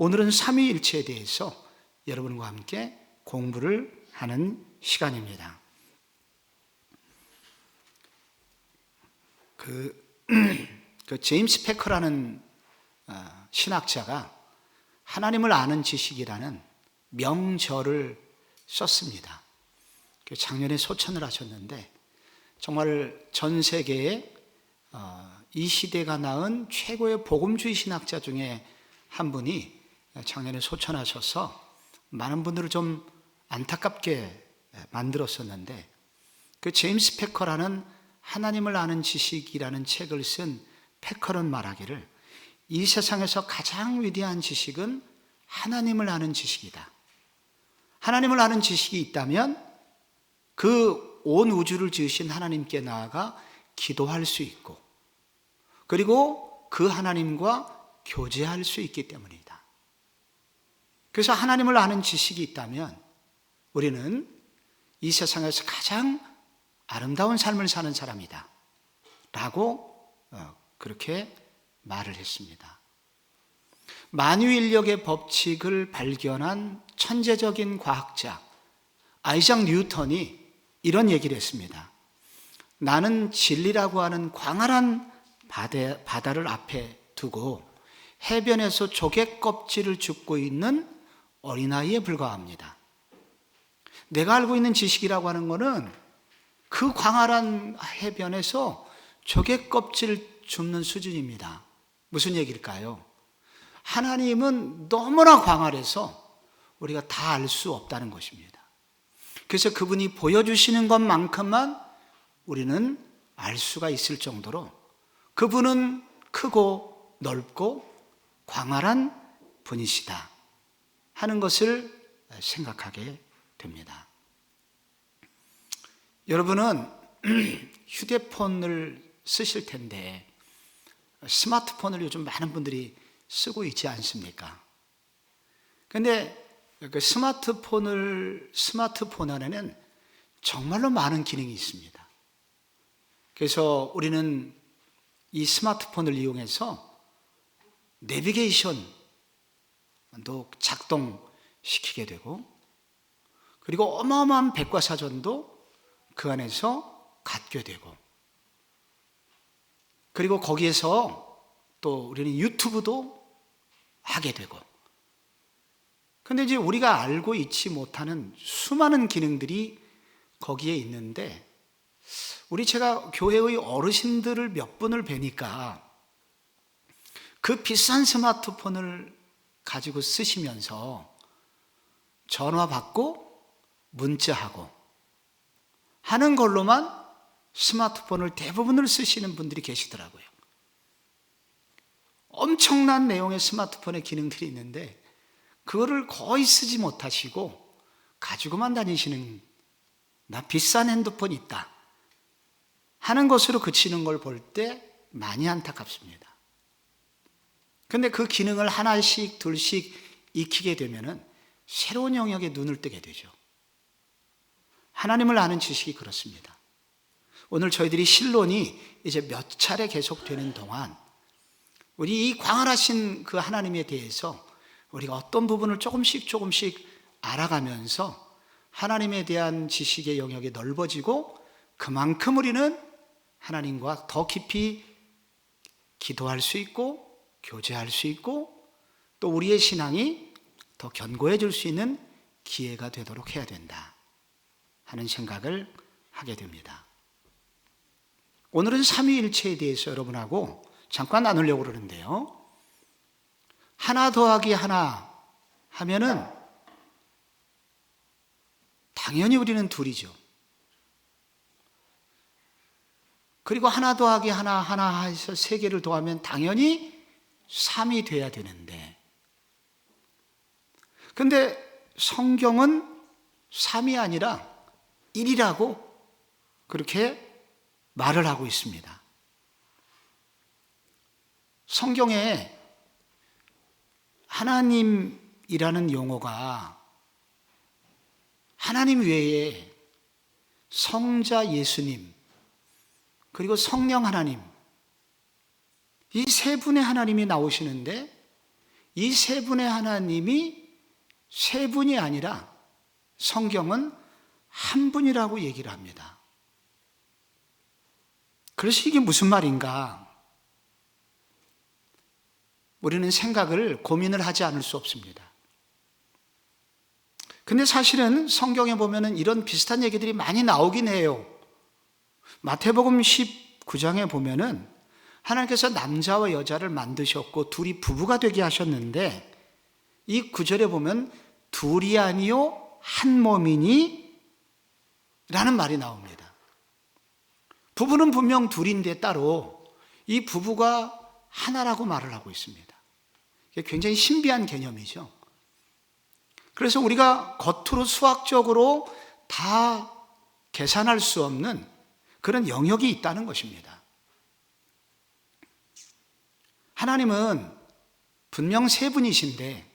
오늘은 삼위일체에 대해서 여러분과 함께 공부를 하는 시간입니다. 제임스 패커라는 신학자가 하나님을 아는 지식이라는 명저를 썼습니다. 작년에 소천을 하셨는데 정말 전 세계에 이 시대가 낳은 최고의 복음주의 신학자 중에 한 분이 작년에 소천하셔서 많은 분들을 좀 안타깝게 만들었었는데, 그 제임스 패커라는 하나님을 아는 지식이라는 책을 쓴 패커는 말하기를, 이 세상에서 가장 위대한 지식은 하나님을 아는 지식이다. 하나님을 아는 지식이 있다면 그 온 우주를 지으신 하나님께 나아가 기도할 수 있고, 그리고 그 하나님과 교제할 수 있기 때문이다. 그래서 하나님을 아는 지식이 있다면 우리는 이 세상에서 가장 아름다운 삶을 사는 사람이다 라고 그렇게 말을 했습니다. 만유인력의 법칙을 발견한 천재적인 과학자 아이작 뉴턴이 이런 얘기를 했습니다. 나는 진리라고 하는 광활한 바다를 앞에 두고 해변에서 조개 껍질을 줍고 있는 어린아이에 불과합니다. 내가 알고 있는 지식이라고 하는 것은 그 광활한 해변에서 조개 껍질을 줍는 수준입니다. 무슨 얘기일까요? 하나님은 너무나 광활해서 우리가 다 알 수 없다는 것입니다. 그래서 그분이 보여주시는 것만큼만 우리는 알 수가 있을 정도로 그분은 크고 넓고 광활한 분이시다 하는 것을 생각하게 됩니다. 여러분은 휴대폰을 쓰실 텐데 스마트폰을 요즘 많은 분들이 쓰고 있지 않습니까? 그런데 그 스마트폰 안에는 정말로 많은 기능이 있습니다. 그래서 우리는 이 스마트폰을 이용해서 내비게이션도 작동시키게 되고, 그리고 어마어마한 백과사전도 그 안에서 갖게 되고, 그리고 거기에서 또 우리는 유튜브도 하게 되고, 근데 이제 우리가 알고 있지 못하는 수많은 기능들이 거기에 있는데, 제가 교회의 어르신들을 몇 분을 뵈니까 그 비싼 스마트폰을 가지고 쓰시면서 전화 받고 문자하고 하는 걸로만 스마트폰을 대부분을 쓰시는 분들이 계시더라고요. 엄청난 내용의 스마트폰의 기능들이 있는데 그거를 거의 쓰지 못하시고 가지고만 다니시는, 나 비싼 핸드폰 있다 하는 것으로 그치는 걸 볼 때 많이 안타깝습니다. 그런데 그 기능을 하나씩 둘씩 익히게 되면은 새로운 영역에 눈을 뜨게 되죠. 하나님을 아는 지식이 그렇습니다. 오늘 저희들이 신론이 이제 몇 차례 계속되는 동안 우리 이 광활하신 그 하나님에 대해서 우리가 어떤 부분을 조금씩 알아가면서 하나님에 대한 지식의 영역이 넓어지고, 그만큼 우리는 하나님과 더 깊이 기도할 수 있고 교제할 수 있고, 또 우리의 신앙이 더 견고해질 수 있는 기회가 되도록 해야 된다 하는 생각을 하게 됩니다. 오늘은 삼위일체에 대해서 여러분하고 잠깐 나누려고 그러는데요, 하나 더하기 하나 하면은 당연히 우리는 둘이죠. 그리고 하나 더하기 하나 해서 세 개를 더하면 당연히 3이 돼야 되는데, 근데 성경은 3이 아니라 1이라고 그렇게 말을 하고 있습니다. 성경에 하나님이라는 용어가 하나님 외에 성자 예수님 그리고 성령 하나님, 이 세 분의 하나님이 나오시는데 이 세 분의 하나님이 세 분이 아니라 성경은 한 분이라고 얘기를 합니다. 그래서 이게 무슨 말인가? 우리는 생각을, 고민을 하지 않을 수 없습니다. 근데 사실은 성경에 보면은 이런 비슷한 얘기들이 많이 나오긴 해요. 마태복음 19장에 보면은 하나님께서 남자와 여자를 만드셨고 둘이 부부가 되게 하셨는데, 이 구절에 보면 둘이 아니요 한 몸이니 라는 말이 나옵니다. 부부는 분명 둘인데 따로 이 부부가 하나라고 말을 하고 있습니다. 이게 굉장히 신비한 개념이죠. 그래서 우리가 겉으로 수학적으로 다 계산할 수 없는 그런 영역이 있다는 것입니다. 하나님은 분명 세 분이신데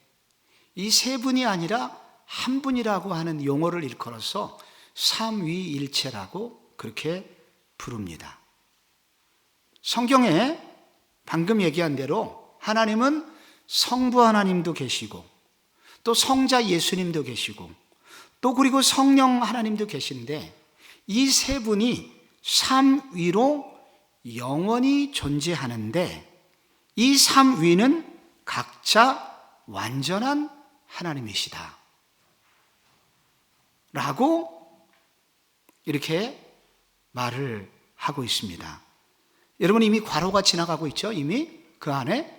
이 세 분이 아니라 한 분이라고 하는 용어를 일컬어서 삼위일체라고 그렇게 부릅니다. 성경에 방금 얘기한 대로 하나님은 성부 하나님도 계시고 또 성자 예수님도 계시고 또 그리고 성령 하나님도 계신데 이 세 분이 삼위로 영원히 존재하는데 이 삼위는 각자 완전한 하나님이시다 라고 이렇게 말을 하고 있습니다. 여러분 이미 괄호가 지나가고 있죠? 이미 그 안에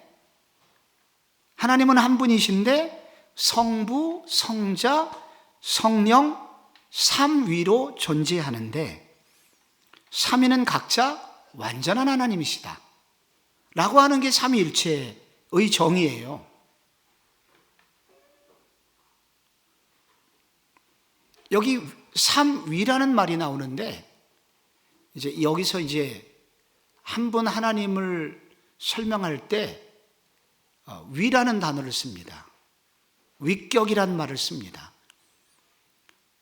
하나님은 한 분이신데 성부, 성자, 성령 삼위로 존재하는데 삼위는 각자 완전한 하나님이시다 라고 하는 게 삼위일체의 정의예요. 여기 삼위라는 말이 나오는데 이제 여기서 이제 한 분 하나님을 설명할 때 위라는 단어를 씁니다. 위격이란 말을 씁니다.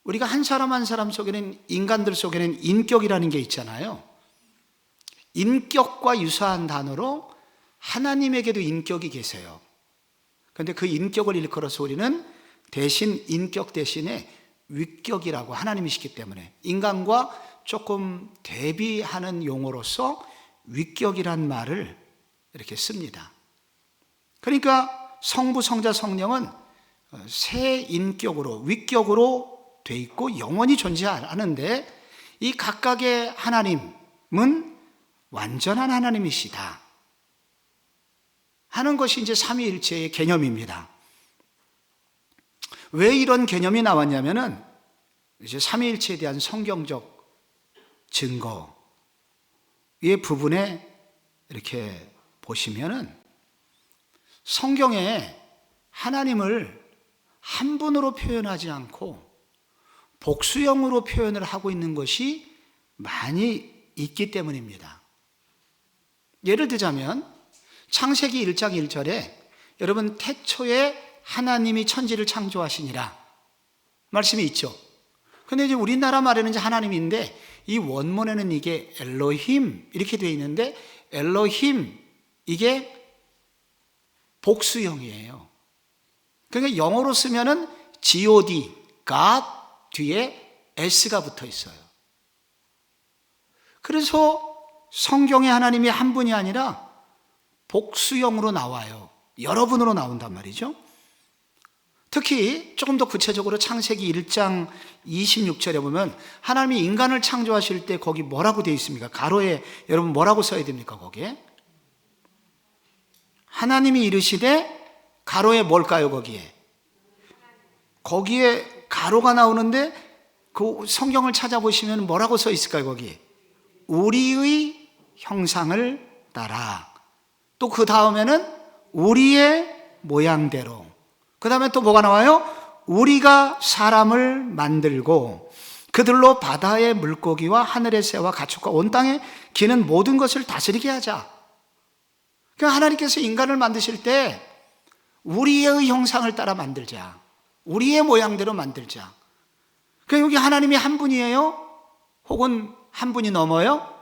우리가 한 사람 한 사람 속에는, 인간들 속에는 인격이라는 게 있잖아요. 인격과 유사한 단어로 하나님에게도 인격이 계세요. 그런데 그 인격을 일컬어서 우리는 대신 인격 대신에 위격이라고, 하나님이시기 때문에 인간과 조금 대비하는 용어로서 위격이란 말을 이렇게 씁니다. 그러니까 성부, 성자, 성령은 세 인격으로, 위격으로 돼 있고 영원히 존재하는데 이 각각의 하나님은 완전한 하나님이시다 하는 것이 이제 삼위일체의 개념입니다. 왜 이런 개념이 나왔냐면은 이제 삼위일체에 대한 성경적 증거의 부분에 이렇게 보시면은 성경에 하나님을 한 분으로 표현하지 않고 복수형으로 표현을 하고 있는 것이 많이 있기 때문입니다. 예를 들자면 창세기 1장 1절에 여러분 태초에 하나님이 천지를 창조하시니라 말씀이 있죠. 근데 이제 우리나라 말에는 이제 하나님인데 이 원문에는 이게 엘로힘 이렇게 되어 있는데 엘로힘 이게 복수형이에요. 그러니까 영어로 쓰면은 God, God 뒤에 S가 붙어 있어요. 그래서 성경의 하나님이 한 분이 아니라 복수형으로 나와요. 여러 분으로 나온단 말이죠. 특히 조금 더 구체적으로 창세기 1장 26절에 보면 하나님이 인간을 창조하실 때 거기 뭐라고 되어 있습니까? 가로에 여러분 뭐라고 써야 됩니까? 거기에 하나님이 이르시되 가로에 뭘까요? 거기에 가로가 나오는데 그 성경을 찾아보시면 뭐라고 써 있을까요? 거기 우리의 형상을 따라, 또 그 다음에는 우리의 모양대로, 그 다음에 또 뭐가 나와요? 우리가 사람을 만들고 그들로 바다의 물고기와 하늘의 새와 가축과 온 땅에 기는 모든 것을 다스리게 하자. 그러니까 하나님께서 인간을 만드실 때 우리의 형상을 따라 만들자, 우리의 모양대로 만들자. 그러니까 여기 하나님이 한 분이에요? 혹은 한 분이 넘어요?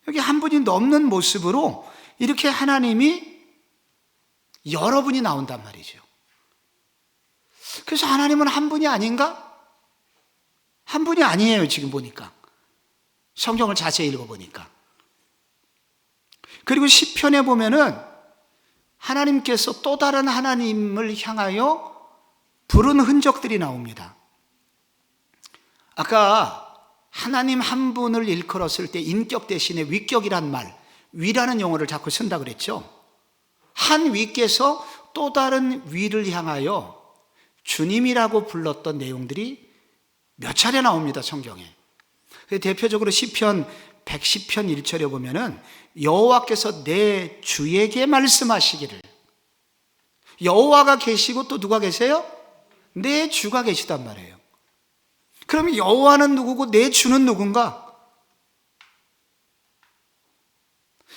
여기 한 분이 넘는 모습으로 이렇게 하나님이 여러분이 나온단 말이죠. 그래서 하나님은 한 분이 아닌가? 한 분이 아니에요. 지금 보니까 성경을 자세히 읽어보니까. 그리고 시편에 보면은 하나님께서 또 다른 하나님을 향하여 부른 흔적들이 나옵니다. 아까 하나님 한 분을 일컬었을 때 인격 대신에 위격이란 말, 위라는 용어를 자꾸 쓴다 그랬죠. 한 위께서 또 다른 위를 향하여 주님이라고 불렀던 내용들이 몇 차례 나옵니다, 성경에. 대표적으로 시편 110편 1절에 보면은 여호와께서 내 주에게 말씀하시기를. 여호와가 계시고 또 누가 계세요? 내 주가 계시단 말이에요. 그러면 여호와는 누구고 내 주는 누군가?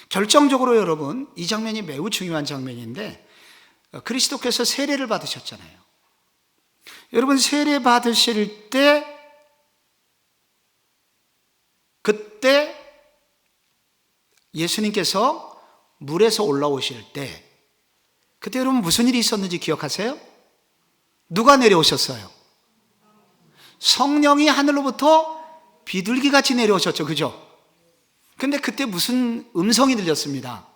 결정적으로 여러분, 이 장면이 매우 중요한 장면인데, 그리스도께서 세례를 받으셨잖아요. 여러분, 세례 받으실 때 그때 예수님께서 물에서 올라오실 때 그때 여러분 무슨 일이 있었는지 기억하세요? 누가 내려오셨어요? 성령이 하늘로부터 비둘기같이 내려오셨죠. 그죠? 근데 그때 무슨 음성이 들렸습니다.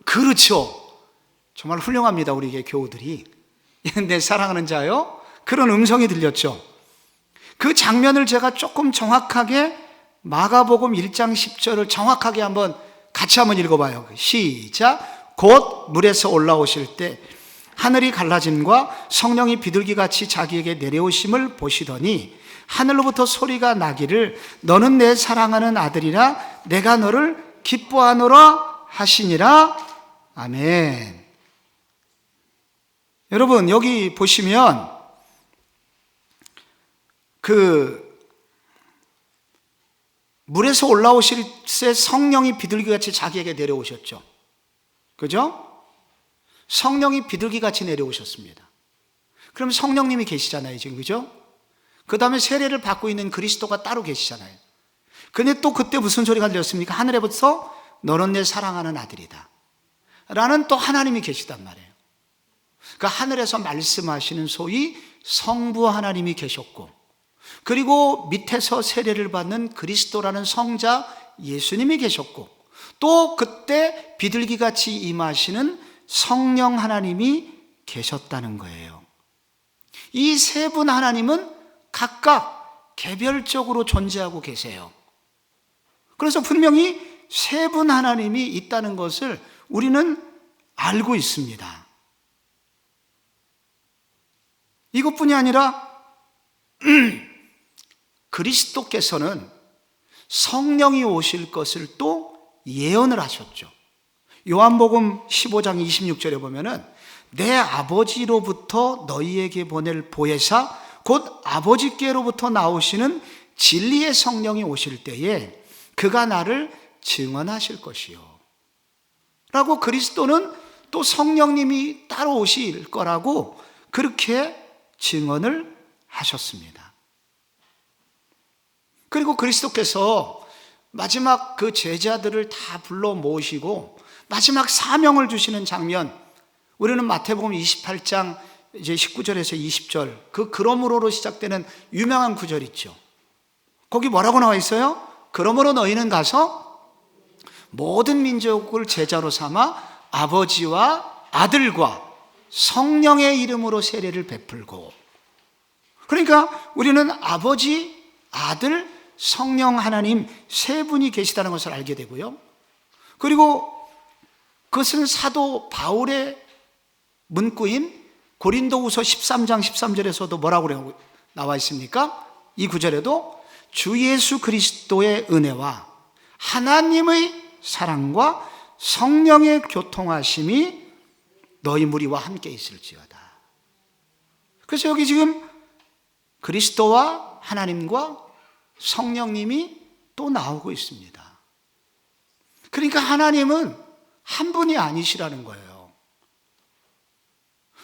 그렇죠. 정말 훌륭합니다. 우리 교우들이. 내 사랑하는 자요. 그런 음성이 들렸죠. 그 장면을 제가 조금 정확하게 마가복음 1장 10절을 정확하게 같이 한번 읽어봐요. 시작. 곧 물에서 올라오실 때 하늘이 갈라짐과 성령이 비둘기같이 자기에게 내려오심을 보시더니 하늘로부터 소리가 나기를 너는 내 사랑하는 아들이라 내가 너를 기뻐하노라 하시니라. 아멘. 여러분, 여기 보시면 물에서 올라오실 때 성령이 비둘기같이 자기에게 내려오셨죠. 그죠? 성령이 비둘기같이 내려오셨습니다. 그럼 성령님이 계시잖아요, 지금. 그죠? 그 다음에 세례를 받고 있는 그리스도가 따로 계시잖아요. 근데 또 그때 무슨 소리가 들렸습니까? 하늘에부터 너는 내 사랑하는 아들이다 라는 또 하나님이 계시단 말이에요. 그 하늘에서 말씀하시는 소위 성부 하나님이 계셨고, 그리고 밑에서 세례를 받는 그리스도라는 성자 예수님이 계셨고, 또 그때 비둘기같이 임하시는 성령 하나님이 계셨다는 거예요. 이 세 분 하나님은 각각 개별적으로 존재하고 계세요. 그래서 분명히 세 분 하나님이 있다는 것을 우리는 알고 있습니다. 이것뿐이 아니라 그리스도께서는 성령이 오실 것을 또 예언을 하셨죠. 요한복음 15장 26절에 보면은 내 아버지로부터 너희에게 보낼 보혜사 곧 아버지께로부터 나오시는 진리의 성령이 오실 때에 그가 나를 증언하실 것이요 라고 그리스도는 또 성령님이 따로 오실 거라고 그렇게 증언을 하셨습니다. 그리고 그리스도께서 마지막 그 제자들을 다 불러 모으시고 마지막 사명을 주시는 장면, 우리는 마태복음 28장 이제 19절에서 20절 그러므로로 시작되는 유명한 구절 있죠. 거기 뭐라고 나와 있어요? 그러므로 너희는 가서 모든 민족을 제자로 삼아 아버지와 아들과 성령의 이름으로 세례를 베풀고. 그러니까 우리는 아버지, 아들, 성령 하나님 세 분이 계시다는 것을 알게 되고요. 그리고 그것은 사도 바울의 문구인 고린도후서 13장 13절에서도 뭐라고 나와 있습니까? 이 구절에도 주 예수 그리스도의 은혜와 하나님의 사랑과 성령의 교통하심이 너희 무리와 함께 있을지어다. 그래서 여기 지금 그리스도와 하나님과 성령님이 또 나오고 있습니다. 그러니까 하나님은 한 분이 아니시라는 거예요.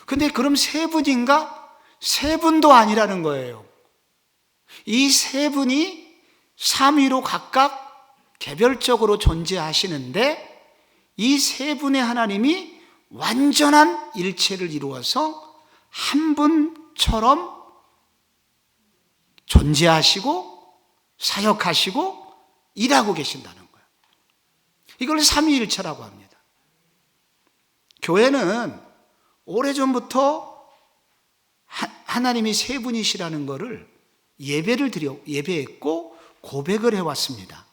근데 그럼 세 분인가? 세 분도 아니라는 거예요. 이 세 분이 삼위로 각각 개별적으로 존재하시는데 이 세 분의 하나님이 완전한 일체를 이루어서 한 분처럼 존재하시고 사역하시고 일하고 계신다는 거예요. 이걸 삼위일체라고 합니다. 교회는 오래전부터 하나님이 세 분이시라는 것을 예배했고 고백을 해왔습니다.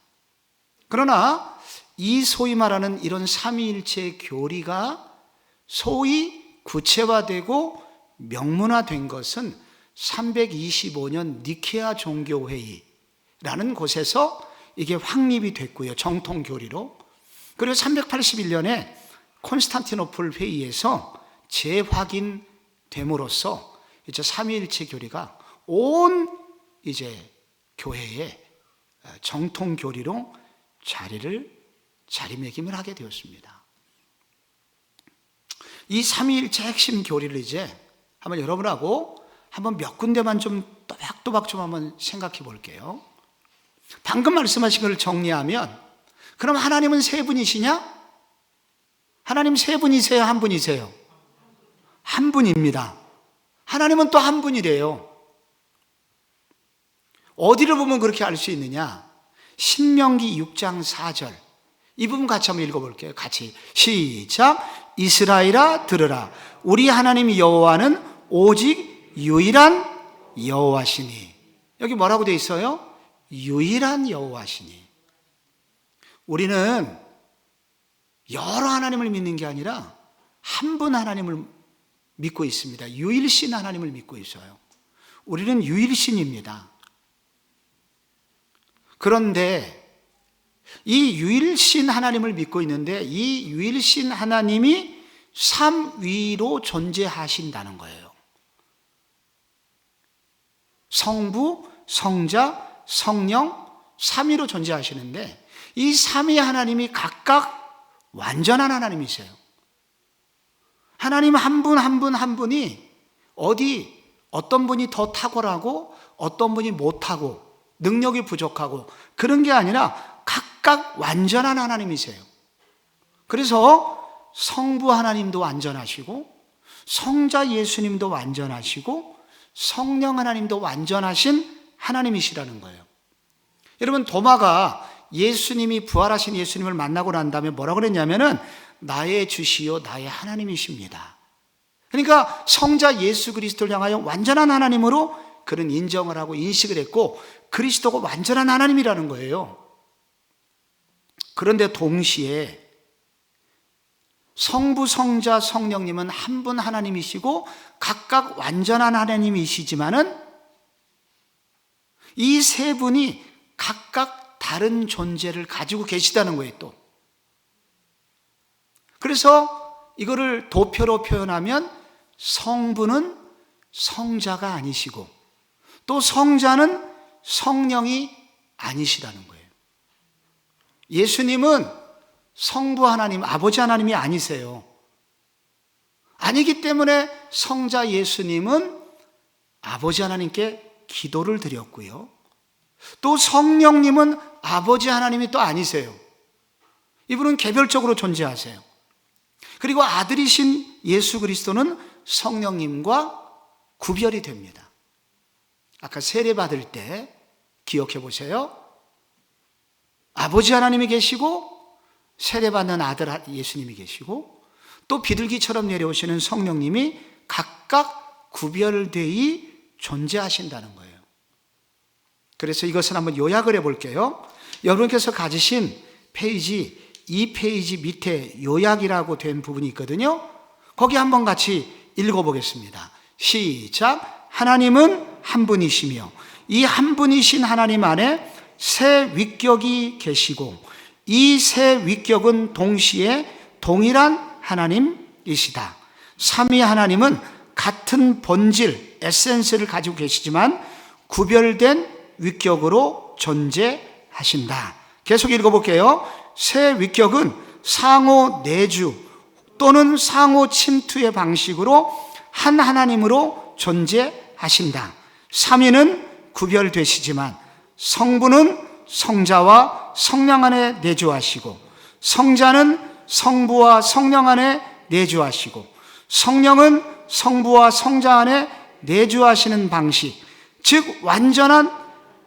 그러나 이 소위 말하는 이런 삼위일체의 교리가 소위 구체화되고 명문화된 것은 325년 니케아 종교회의라는 곳에서 이게 확립이 됐고요. 정통교리로. 그리고 381년에 콘스탄티노플 회의에서 재확인됨으로써 이제 삼위일체 교리가 온 이제 교회의 정통교리로 자리매김을 하게 되었습니다. 이 삼위일체 핵심 교리를 이제 한번 여러분하고 한번 몇 군데만 좀 또박또박 좀 한번 생각해 볼게요. 방금 말씀하신 것을 정리하면, 그럼 하나님은 세 분이시냐? 하나님 세 분이세요? 한 분이세요? 한 분입니다. 하나님은 또 한 분이래요. 어디를 보면 그렇게 알 수 있느냐? 신명기 6장 4절. 이 부분 같이 한번 읽어볼게요. 같이 시작. 이스라엘아 들으라. 우리 하나님 여호와는 오직 유일한 여호와시니. 여기 뭐라고 되어 있어요? 유일한 여호와시니. 우리는 여러 하나님을 믿는 게 아니라 한 분 하나님을 믿고 있습니다. 유일신 하나님을 믿고 있어요. 우리는 유일신입니다. 그런데 이 유일신 하나님을 믿고 있는데 이 유일신 하나님이 삼위로 존재하신다는 거예요. 성부, 성자, 성령, 삼위로 존재하시는데 이 삼위 하나님이 각각 완전한 하나님이세요. 하나님 한 분 한 분 한 분이 어떤 분이 더 탁월하고 어떤 분이 못하고 능력이 부족하고 그런 게 아니라 각각 완전한 하나님이세요. 그래서 성부 하나님도 완전하시고 성자 예수님도 완전하시고 성령 하나님도 완전하신 하나님이시라는 거예요. 여러분, 도마가 예수님이 부활하신 예수님을 만나고 난 다음에 뭐라고 그랬냐면은 나의 주시요 나의 하나님이십니다. 그러니까 성자 예수 그리스도를 향하여 완전한 하나님으로 그는 인정을 하고 인식을 했고 그리스도가 완전한 하나님이라는 거예요. 그런데 동시에 성부, 성자, 성령님은 한 분 하나님이시고 각각 완전한 하나님이시지만은 이 세 분이 각각 다른 존재를 가지고 계시다는 거예요, 또. 그래서 이거를 도표로 표현하면 성부는 성자가 아니시고 또 성자는 성령이 아니시라는 거예요. 예수님은 성부 하나님, 아버지 하나님이 아니세요. 아니기 때문에 성자 예수님은 아버지 하나님께 기도를 드렸고요. 또 성령님은 아버지 하나님이 또 아니세요. 이분은 개별적으로 존재하세요. 그리고 아들이신 예수 그리스도는 성령님과 구별이 됩니다. 아까 세례 받을 때 기억해 보세요. 아버지 하나님이 계시고 세례받는 아들 예수님이 계시고 또 비둘기처럼 내려오시는 성령님이 각각 구별되이 존재하신다는 거예요. 그래서 이것을 한번 요약을 해볼게요. 여러분께서 가지신 페이지 2페이지 밑에 요약이라고 된 부분이 있거든요. 거기 한번 같이 읽어보겠습니다. 시작. 하나님은 한 분이시며 이 한 분이신 하나님 안에 세 위격이 계시고 이 세 위격은 동시에 동일한 하나님이시다. 삼위 하나님은 같은 본질, 에센스를 가지고 계시지만 구별된 위격으로 존재하신다. 계속 읽어볼게요. 세 위격은 상호 내주 또는 상호 침투의 방식으로 한 하나님으로 존재하신다. 삼위는 구별되시지만 성부는 성자와 성령 안에 내주하시고 성자는 성부와 성령 안에 내주하시고 성령은 성부와 성자 안에 내주하시는 방식, 즉 완전한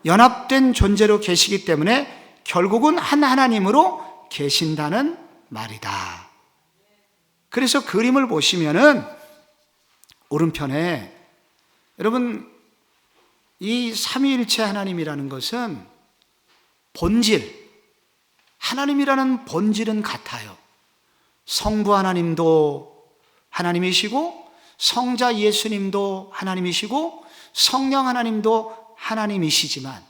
연합된 존재로 계시기 때문에 결국은 한 하나님으로 계신다는 말이다. 그래서 그림을 보시면은 오른편에 여러분 이 삼위일체 하나님이라는 것은 본질, 하나님이라는 본질은 같아요. 성부 하나님도 하나님이시고 성자 예수님도 하나님이시고 성령 하나님도 하나님이시지만,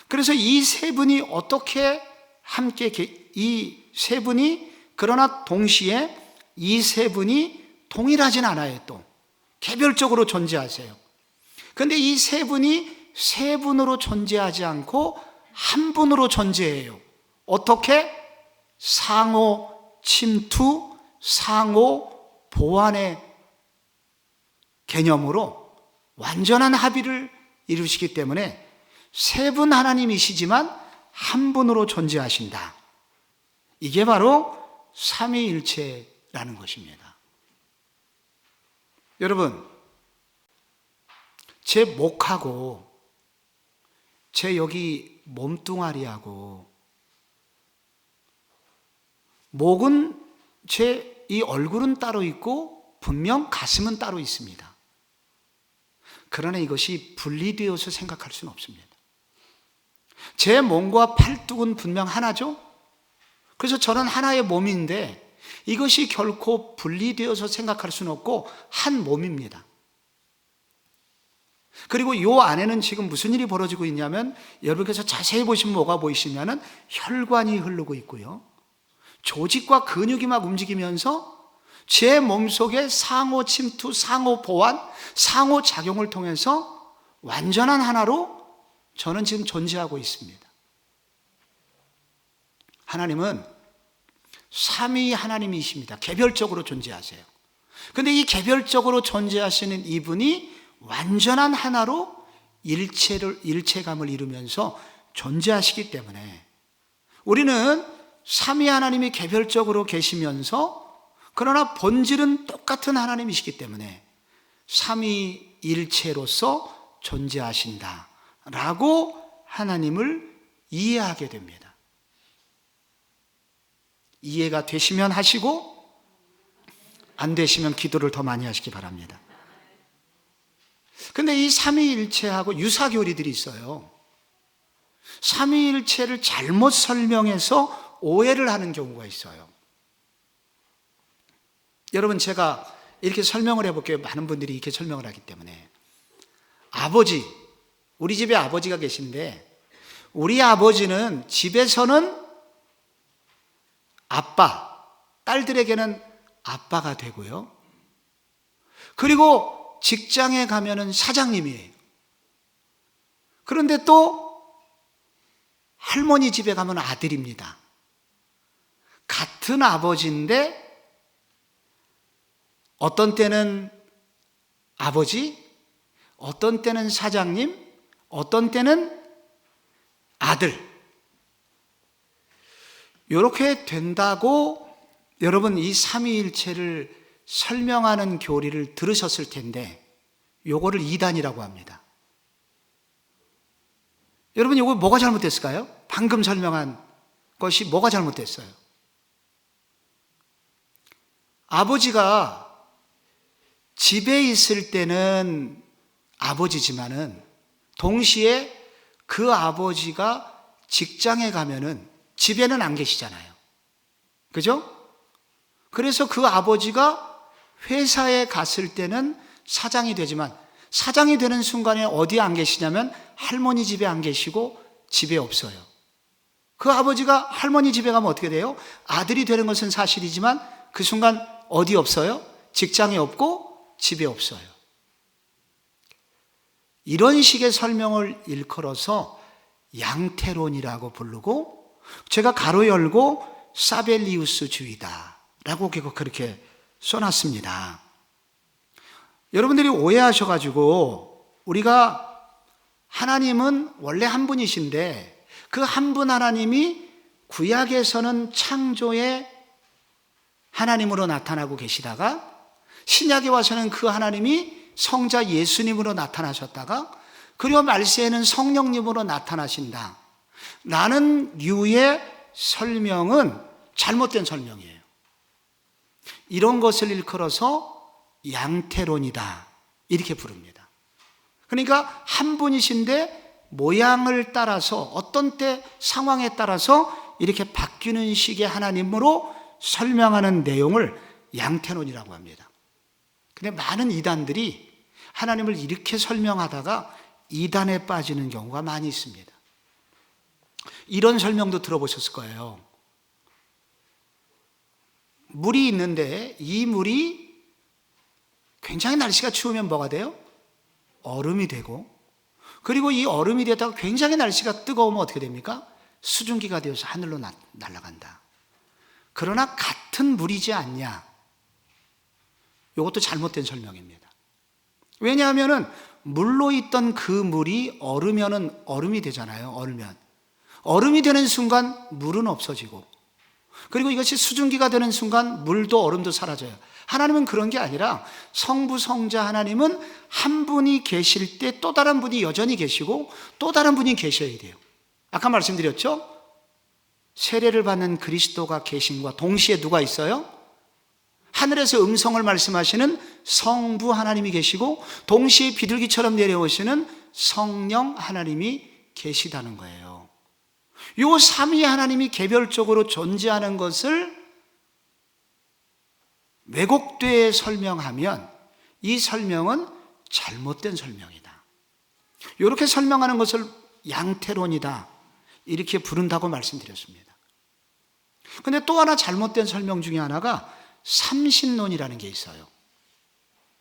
그래서 이 세 분이 어떻게 함께 이 세 분이 그러나 동시에 이 세 분이 동일하진 않아요. 또 개별적으로 존재하세요. 그런데 이 세 분이 세 분으로 존재하지 않고 한 분으로 존재해요. 어떻게? 상호 침투, 상호 보완의 개념으로 완전한 합의를 이루시기 때문에 세 분 하나님이시지만 한 분으로 존재하신다. 이게 바로 삼위일체라는 것입니다. 여러분, 제 목하고 제 여기 몸뚱아리하고 목은 제 이 얼굴은 따로 있고 분명 가슴은 따로 있습니다. 그러나 이것이 분리되어서 생각할 수는 없습니다. 제 몸과 팔뚝은 분명 하나죠? 그래서 저는 하나의 몸인데 이것이 결코 분리되어서 생각할 수는 없고 한 몸입니다. 그리고 이 안에는 지금 무슨 일이 벌어지고 있냐면, 여러분께서 자세히 보시면 뭐가 보이시냐면 혈관이 흐르고 있고요, 조직과 근육이 막 움직이면서 제 몸속에 상호 침투, 상호 보완, 상호 작용을 통해서 완전한 하나로 저는 지금 존재하고 있습니다. 하나님은 삼위 하나님이십니다. 개별적으로 존재하세요. 그런데 이 개별적으로 존재하시는 이분이 완전한 하나로 일체감을 이루면서 존재하시기 때문에 우리는 삼위 하나님이 개별적으로 계시면서 그러나 본질은 똑같은 하나님이시기 때문에 삼위일체로서 존재하신다라고 하나님을 이해하게 됩니다. 이해가 되시면 하시고 안 되시면 기도를 더 많이 하시기 바랍니다. 근데 이 삼위일체하고 유사교리들이 있어요. 삼위일체를 잘못 설명해서 오해를 하는 경우가 있어요. 여러분, 제가 이렇게 설명을 해볼게요. 많은 분들이 이렇게 설명을 하기 때문에. 아버지, 우리 집에 아버지가 계신데 우리 아버지는 집에서는 아빠, 딸들에게는 아빠가 되고요, 그리고 직장에 가면은 사장님이에요. 그런데 또 할머니 집에 가면 아들입니다. 같은 아버지인데 어떤 때는 아버지, 어떤 때는 사장님, 어떤 때는 아들. 이렇게 된다고 여러분 이 삼위일체를 설명하는 교리를 들으셨을 텐데 요거를 이단이라고 합니다. 여러분, 이거 뭐가 잘못됐을까요? 방금 설명한 것이 뭐가 잘못됐어요? 아버지가 집에 있을 때는 아버지지만은 동시에 그 아버지가 직장에 가면은 집에는 안 계시잖아요. 그죠? 그래서 그 아버지가 회사에 갔을 때는 사장이 되지만 사장이 되는 순간에 어디에 안 계시냐면 할머니 집에 안 계시고 집에 없어요. 그 아버지가 할머니 집에 가면 어떻게 돼요? 아들이 되는 것은 사실이지만 그 순간 어디 없어요? 직장에 없고 집에 없어요. 이런 식의 설명을 일컬어서 양태론이라고 부르고, 제가 가로 열고 사벨리우스주의다라고 그렇게 써놨습니다. 여러분들이 오해하셔가지고 우리가 하나님은 원래 한 분이신데 그 한 분 하나님이 구약에서는 창조의 하나님으로 나타나고 계시다가 신약에 와서는 그 하나님이 성자 예수님으로 나타나셨다가 그리고 말세에는 성령님으로 나타나신다 라는 류의 설명은 잘못된 설명이에요. 이런 것을 일컬어서 양태론이다 이렇게 부릅니다. 그러니까 한 분이신데 모양을 따라서 어떤 때 상황에 따라서 이렇게 바뀌는 식의 하나님으로 설명하는 내용을 양태론이라고 합니다. 근데 많은 이단들이 하나님을 이렇게 설명하다가 이단에 빠지는 경우가 많이 있습니다. 이런 설명도 들어보셨을 거예요. 물이 있는데 이 물이 굉장히 날씨가 추우면 뭐가 돼요? 얼음이 되고, 그리고 이 얼음이 되다가 굉장히 날씨가 뜨거우면 어떻게 됩니까? 수증기가 되어서 하늘로 날아간다. 그러나 같은 물이지 않냐? 이것도 잘못된 설명입니다. 왜냐하면 물로 있던 그 물이 얼으면 얼음이 되잖아요. 얼음이 되는 순간 물은 없어지고, 그리고 이것이 수증기가 되는 순간 물도 얼음도 사라져요. 하나님은 그런 게 아니라 성부 성자 하나님은 한 분이 계실 때 또 다른 분이 여전히 계시고 또 다른 분이 계셔야 돼요. 아까 말씀드렸죠? 세례를 받는 그리스도가 계심과 동시에 누가 있어요? 하늘에서 음성을 말씀하시는 성부 하나님이 계시고 동시에 비둘기처럼 내려오시는 성령 하나님이 계시다는 거예요. 이 삼위 하나님이 개별적으로 존재하는 것을 왜곡되게 설명하면 이 설명은 잘못된 설명이다. 이렇게 설명하는 것을 양태론이다 이렇게 부른다고 말씀드렸습니다. 그런데 또 하나 잘못된 설명 중에 하나가 삼신론이라는 게 있어요.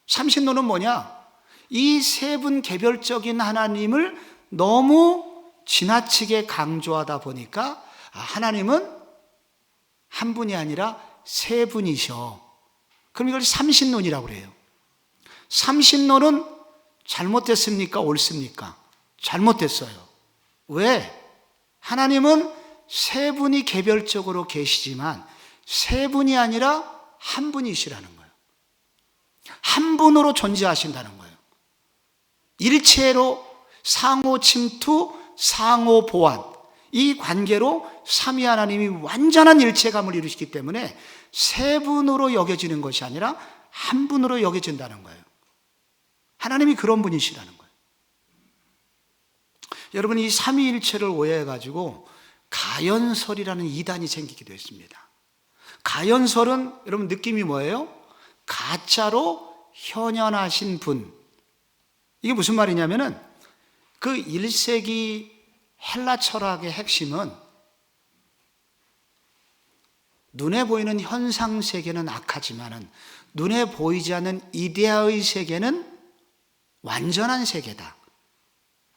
삼신론은 뭐냐? 이 세 분 개별적인 하나님을 너무 지나치게 강조하다 보니까 하나님은 한 분이 아니라 세 분이셔. 그럼 이걸 삼신론이라고 그래요. 삼신론은 잘못됐습니까? 옳습니까? 잘못됐어요. 왜? 하나님은 세 분이 개별적으로 계시지만 세 분이 아니라 한 분이시라는 거예요. 한 분으로 존재하신다는 거예요. 일체로 상호 침투, 상호 보완, 이 관계로 삼위 하나님이 완전한 일체감을 이루시기 때문에 세 분으로 여겨지는 것이 아니라 한 분으로 여겨진다는 거예요. 하나님이 그런 분이시라는 거예요. 여러분, 이 삼위일체를 오해해가지고 가연설이라는 이단이 생기기도 했습니다. 가연설은 여러분 느낌이 뭐예요? 가짜로 현현하신 분. 이게 무슨 말이냐면은 그 1세기 헬라 철학의 핵심은 눈에 보이는 현상 세계는 악하지만은 눈에 보이지 않는 이데아의 세계는 완전한 세계다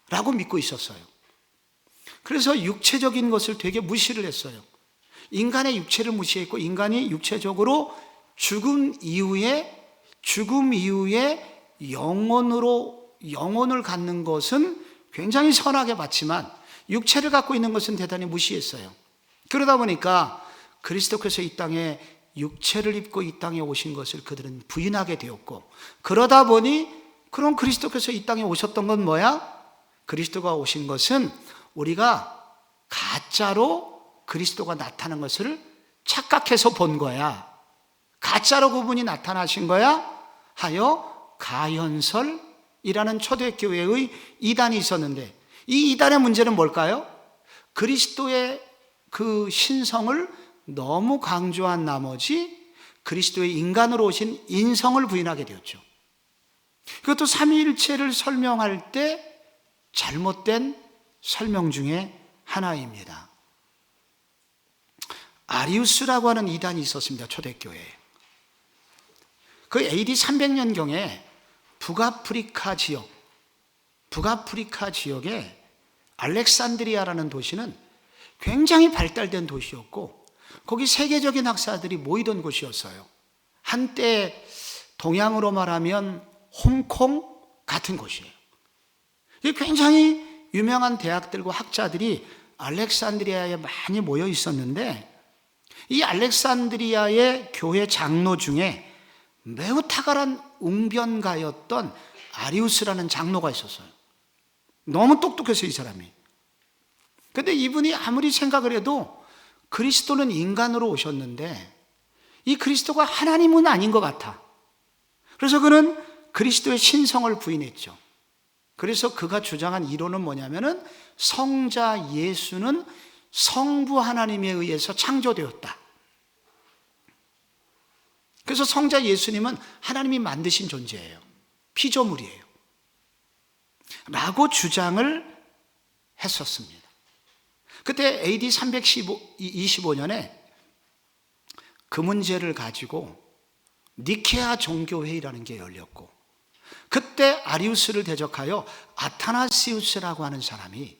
라고 믿고 있었어요. 그래서 육체적인 것을 되게 무시를 했어요. 인간의 육체를 무시했고 인간이 육체적으로 죽음 이후에 영혼을 갖는 것은 굉장히 선하게 봤지만 육체를 갖고 있는 것은 대단히 무시했어요. 그러다 보니까 그리스도께서 이 땅에 육체를 입고 이 땅에 오신 것을 그들은 부인하게 되었고, 그러다 보니 그럼 그리스도께서 이 땅에 오셨던 건 뭐야? 그리스도가 오신 것은 우리가 가짜로 그리스도가 나타난 것을 착각해서 본 거야. 가짜로 그분이 나타나신 거야 하여 가연설이라는 초대교회의 이단이 있었는데, 이 이단의 문제는 뭘까요? 그리스도의 그 신성을 너무 강조한 나머지 그리스도의 인간으로 오신 인성을 부인하게 되었죠. 그것도 삼위일체를 설명할 때 잘못된 설명 중에 하나입니다. 아리우스라고 하는 이단이 있었습니다. 초대교회에. 그 AD 300년경에 북아프리카 지역에 알렉산드리아라는 도시는 굉장히 발달된 도시였고 거기 세계적인 학사들이 모이던 곳이었어요. 한때 동양으로 말하면 홍콩 같은 곳이에요. 굉장히 유명한 대학들과 학자들이 알렉산드리아에 많이 모여 있었는데 이 알렉산드리아의 교회 장로 중에 매우 탁월한 웅변가였던 아리우스라는 장로가 있었어요. 너무 똑똑했어요, 이 사람이. 근데 이분이 아무리 생각을 해도 그리스도는 인간으로 오셨는데 이 그리스도가 하나님은 아닌 것 같아. 그래서 그는 그리스도의 신성을 부인했죠. 그래서 그가 주장한 이론은 뭐냐면은 성자 예수는 성부 하나님에 의해서 창조되었다. 그래서 성자 예수님은 하나님이 만드신 존재예요. 피조물이에요. 라고 주장을 했었습니다. 그때 AD 325년에 그 문제를 가지고 니케아 종교회의라는 게 열렸고, 그때 아리우스를 대적하여 아타나시우스라고 하는 사람이,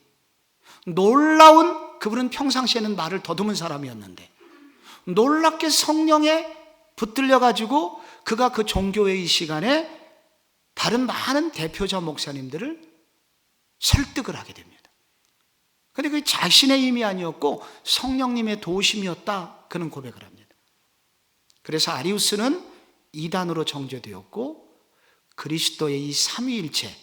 놀라운, 그분은 평상시에는 말을 더듬은 사람이었는데 놀랍게 성령에 붙들려 가지고 그가 그 종교회의 시간에 다른 많은 대표자 목사님들을 설득을 하게 됩니다. 그런데 그게 자신의 힘이 아니었고 성령님의 도우심이었다, 그는 고백을 합니다. 그래서 아리우스는 이단으로 정죄되었고, 그리스도의 이 삼위일체,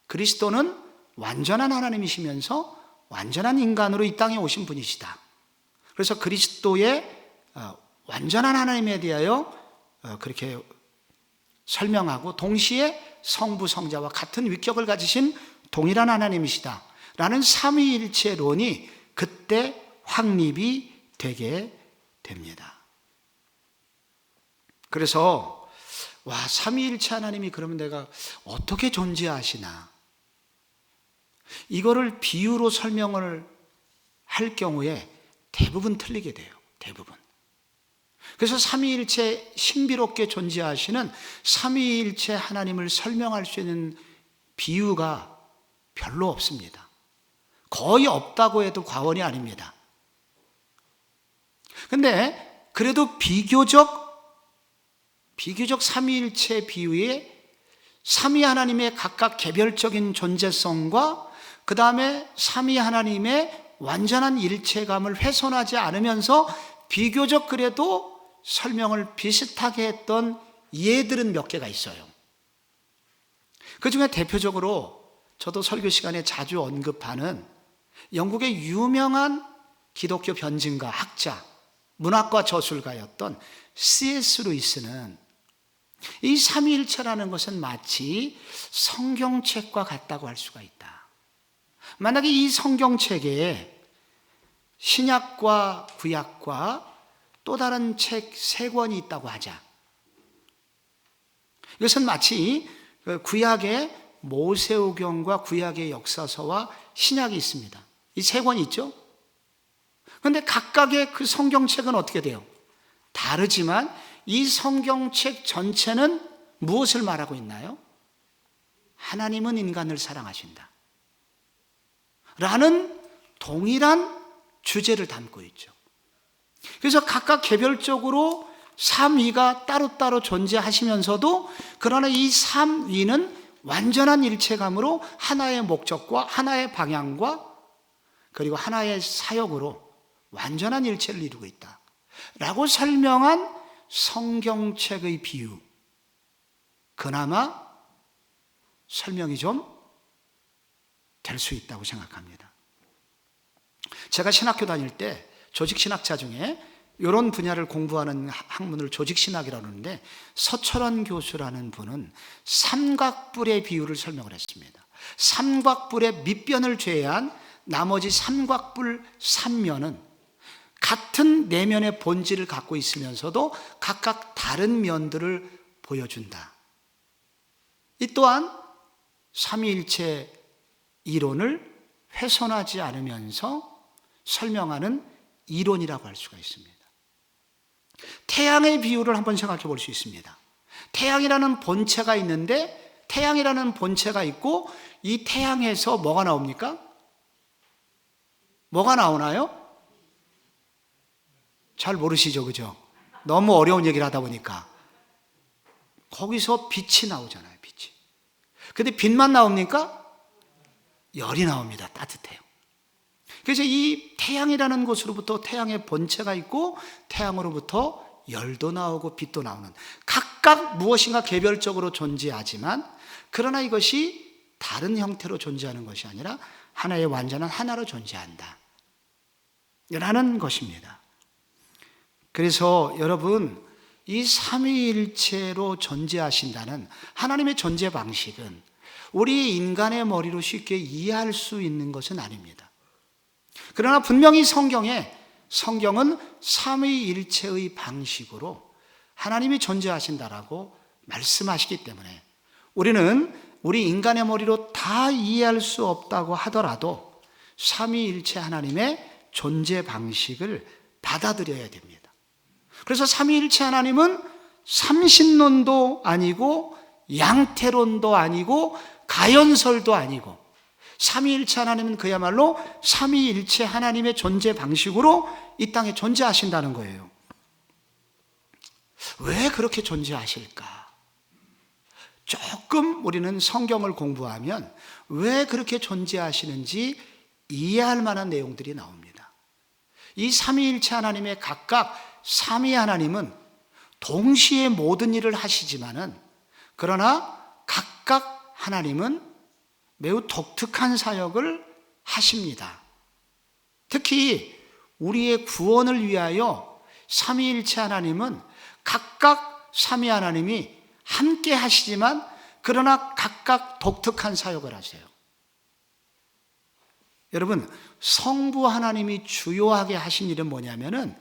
그리스도는 완전한 하나님이시면서 완전한 인간으로 이 땅에 오신 분이시다. 그래서 그리스도의 완전한 하나님에 대하여 그렇게 설명하고, 동시에 성부 성자와 같은 위격을 가지신 동일한 하나님이시다 라는 삼위일체론이 그때 확립이 되게 됩니다. 그래서 삼위일체 하나님이 그러면 내가 어떻게 존재하시나, 이거를 비유로 설명을 할 경우에 대부분 틀리게 돼요. 대부분. 그래서 삼위일체, 신비롭게 존재하시는 삼위일체 하나님을 설명할 수 있는 비유가 별로 없습니다. 거의 없다고 해도 과언이 아닙니다. 근데 그래도 비교적 삼위일체 비유에 삼위 하나님의 각각 개별적인 존재성과 그 다음에 삼위 하나님의 완전한 일체감을 훼손하지 않으면서 비교적 그래도 설명을 비슷하게 했던 예들은 몇 개가 있어요. 그 중에 대표적으로 저도 설교 시간에 자주 언급하는 영국의 유명한 기독교 변증가, 학자, 문학과 저술가였던 C.S. 루이스는 이 삼위일체라는 것은 마치 성경책과 같다고 할 수가 있다. 만약에 이 성경책에 신약과 구약과 또 다른 책 3권이 있다고 하자. 이것은 마치 구약의 모세오경과 구약의 역사서와 신약이 있습니다. 이 3권이 있죠? 그런데 각각의 그 성경책은 어떻게 돼요? 다르지만 이 성경책 전체는 무엇을 말하고 있나요? 하나님은 인간을 사랑하신다 라는 동일한 주제를 담고 있죠. 그래서 각각 개별적으로 삼위가 따로따로 존재하시면서도, 그러나 이 삼위는 완전한 일체감으로 하나의 목적과 하나의 방향과 그리고 하나의 사역으로 완전한 일체를 이루고 있다 라고 설명한 성경책의 비유, 그나마 설명이 좀 될 수 있다고 생각합니다. 제가 신학교 다닐 때 조직신학자 중에 이런 분야를 공부하는 학문을 조직신학이라고 하는데, 서철원 교수라는 분은 삼각뿔의 비유를 설명을 했습니다. 삼각뿔의 밑변을 제외한 나머지 삼각뿔 3면은 같은 내면의 본질을 갖고 있으면서도 각각 다른 면들을 보여준다. 이 또한 삼위일체 이론을 훼손하지 않으면서 설명하는 이론이라고 할 수가 있습니다. 태양의 비유를 한번 생각해 볼 수 있습니다. 태양이라는 본체가 있는데, 태양이라는 본체가 있고, 이 태양에서 뭐가 나옵니까? 뭐가 나오나요? 잘 모르시죠, 그죠? 너무 어려운 얘기를 하다 보니까. 거기서 빛이 나오잖아요, 빛이. 근데 빛만 나옵니까? 열이 나옵니다. 따뜻해요. 그래서 이 태양이라는 곳으로부터 태양의 본체가 있고 태양으로부터 열도 나오고 빛도 나오는, 각각 무엇인가 개별적으로 존재하지만 그러나 이것이 다른 형태로 존재하는 것이 아니라 하나의 완전한 하나로 존재한다 라는 것입니다. 그래서 여러분, 이 삼위일체로 존재하신다는 하나님의 존재 방식은 우리 인간의 머리로 쉽게 이해할 수 있는 것은 아닙니다. 그러나 분명히 성경은 삼위일체의 방식으로 하나님이 존재하신다라고 말씀하시기 때문에 우리는 우리 인간의 머리로 다 이해할 수 없다고 하더라도 삼위일체 하나님의 존재 방식을 받아들여야 됩니다. 그래서 삼위일체 하나님은 삼신론도 아니고 양태론도 아니고 가연설도 아니고, 삼위일체 하나님은 그야말로 삼위일체 하나님의 존재 방식으로 이 땅에 존재하신다는 거예요. 왜 그렇게 존재하실까? 조금 우리는 성경을 공부하면 왜 그렇게 존재하시는지 이해할 만한 내용들이 나옵니다. 이 삼위일체 하나님의 각각 삼위 하나님은 동시에 모든 일을 하시지만은, 그러나 각각 하나님은 매우 독특한 사역을 하십니다. 특히 우리의 구원을 위하여 삼위일체 하나님은 각각 삼위 하나님이 함께 하시지만 그러나 각각 독특한 사역을 하세요. 여러분, 성부 하나님이 주요하게 하신 일은 뭐냐면은,